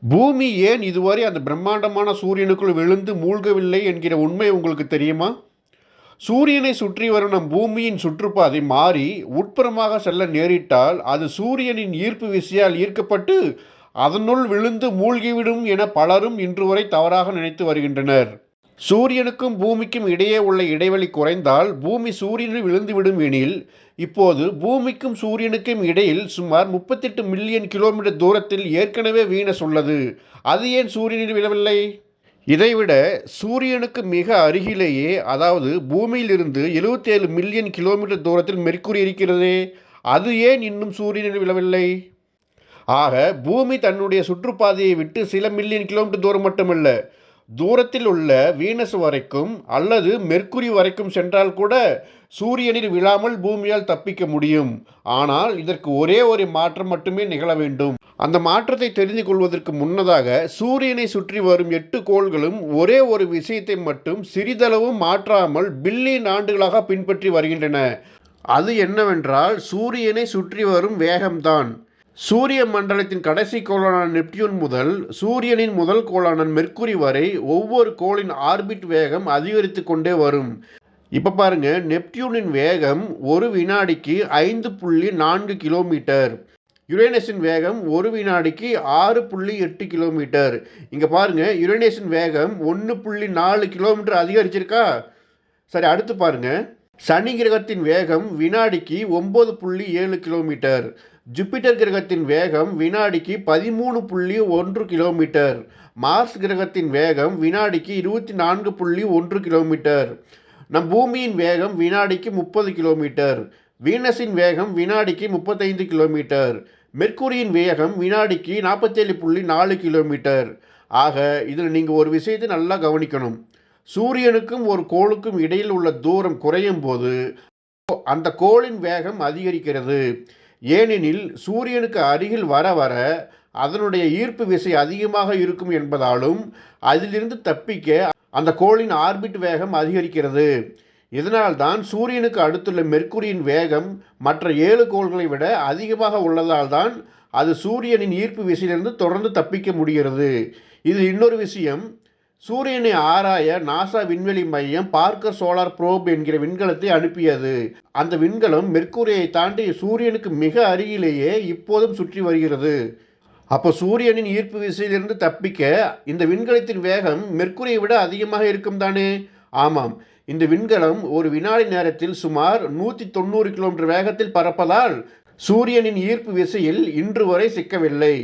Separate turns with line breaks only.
பூமி ஏன் இதுவரை அந்த பிரம்மாண்டமான சூரியனுக்குள் விழுந்து மூழ்கவில்லை என்கிற உண்மை உங்களுக்கு தெரியுமா? சூரியனை சுற்றி வரும் நம் பூமியின் சுற்றுப்பாதை மாறி உட்புறமாக செல்ல நேரிட்டால் அது சூரியனின் ஈர்ப்பு விசையால் ஈர்க்கப்பட்டு அதனுள் விழுந்து மூழ்கிவிடும் என பலரும் இன்று வரை தவறாக நினைத்து வருகின்றனர். சூரியனுக்கும் பூமிக்கும் இடையே உள்ள இடைவெளி குறைந்தால் பூமி சூரியனில் விழுந்துவிடும் எனில், இப்போது பூமிக்கும் சூரியனுக்கும் இடையில் சுமார் 38 மில்லியன் கிலோமீட்டர் தூரத்தில் ஏற்கனவே வீனஸ் உள்ளது. அது ஏன் சூரியனில் விழவில்லை? இதைவிட சூரியனுக்கு மிக அருகிலேயே, அதாவது பூமியிலிருந்து 77 மில்லியன் கிலோமீட்டர் தூரத்தில் மெர்க்குரி இருக்கிறதே, அது ஏன் இன்னும் சூரியனில் விழவில்லை? ஆக பூமி தன்னுடைய சுற்றுப்பாதையை விட்டு சில மில்லியன் கிலோமீட்டர் தூரம் மட்டுமல்ல, தூரத்தில் உள்ள வீனஸ் வரைக்கும் அல்லது மெர்க்குரி வரைக்கும் சென்றால் கூட சூரியனில் விழாமல் பூமியால் தப்பிக்க முடியும். ஆனால் இதற்கு ஒரே ஒரு மாற்றம் மட்டுமே நிகழ வேண்டும். அந்த மாற்றத்தை தெரிந்து கொள்வதற்கு முன்னதாக சூரியனை சுற்றி வரும் 8 கோள்களும் ஒரே ஒரு விஷயத்தை மட்டும் சிறிதளவும் மாற்றாமல் பில்லியன் ஆண்டுகளாக பின்பற்றி வருகின்றன. அது என்னவென்றால் சூரியனை சுற்றி வரும் வேகம்தான். சூரிய மண்டலத்தின் கடைசி கோளான நெப்டியூன் முதல் சூரியனின் முதல் கோளான மெர்க்குரி வரை ஒவ்வொரு கோளின் ஆர்பிட் வேகம் அதிகரித்து கொண்டே வரும். இப்போ பாருங்க, நெப்டியூனின் வேகம் ஒரு வினாடிக்கு 5.4 கிலோமீட்டர். யுரேனஸின் வேகம் ஒரு வினாடிக்கு 6.8 கிலோமீட்டர். இங்கே பாருங்க, யுரேனஸின் வேகம் 1.4 கிலோமீட்டர் அதிகரிச்சிருக்கா? சரி, அடுத்து பாருங்க, சனி கிரகத்தின் வேகம் வினாடிக்கு 9.7 கிலோமீட்டர். ஜூபிட்டர் கிரகத்தின் வேகம் வினாடிக்கு 13.1 கிலோமீட்டர். மார்ஸ் கிரகத்தின் வேகம் வினாடிக்கு 24.1 கிலோமீட்டர். நம் பூமியின் வேகம் வினாடிக்கு 30 கிலோமீட்டர். வீனஸின் வேகம் வினாடிக்கு 35 கிலோமீட்டர். மெர்க்குரியின் வேகம் வினாடிக்கு 47.4 கிலோமீட்டர். ஆக இதில் நீங்கள் ஒரு விஷயத்தை நல்லா கவனிக்கணும். சூரியனுக்கும் ஒரு கோளுக்கும் இடையில் உள்ள தூரம் குறையும் போது அந்த கோளின் வேகம் அதிகரிக்கிறது. ஏனெனில் சூரியனுக்கு அருகில் வர வர அதனுடைய ஈர்ப்பு விசை அதிகமாக இருக்கும் என்பதாலும் அதிலிருந்து தப்பிக்க அந்த கோளின் ஆர்பிட் வேகம் அதிகரிக்கிறது. இதனால்தான் சூரியனுக்கு அடுத்துள்ள மெர்க்குரியின் வேகம் மற்ற 7 கோள்களை விட அதிகமாக உள்ளதால் தான் அது சூரியனின் ஈர்ப்பு விசையிலிருந்து தொடர்ந்து தப்பிக்க முடிகிறது. இது இன்னொரு விஷயம். சூரியனை ஆராய நாசா விண்வெளி மையம் பார்க்கர் சோலார் ப்ரோப் என்கிற விண்கலத்தை அனுப்பியது. அந்த விண்கலம் மெர்க்குரியை தாண்டி சூரியனுக்கு மிக அருகிலேயே இப்போதும் சுற்றி வருகிறது. அப்போ சூரியனின் ஈர்ப்பு விசையிலிருந்து தப்பிக்க இந்த விண்கலத்தின் வேகம் மெர்க்குரியை விட அதிகமாக இருக்கும் தானே? ஆமாம், இந்த விண்கலம் ஒரு வினாடி நேரத்தில் சுமார் 190 கிலோமீட்டர் வேகத்தில் பறப்பதால் சூரியனின் ஈர்ப்பு விசையில் இன்று வரை சிக்கவில்லை.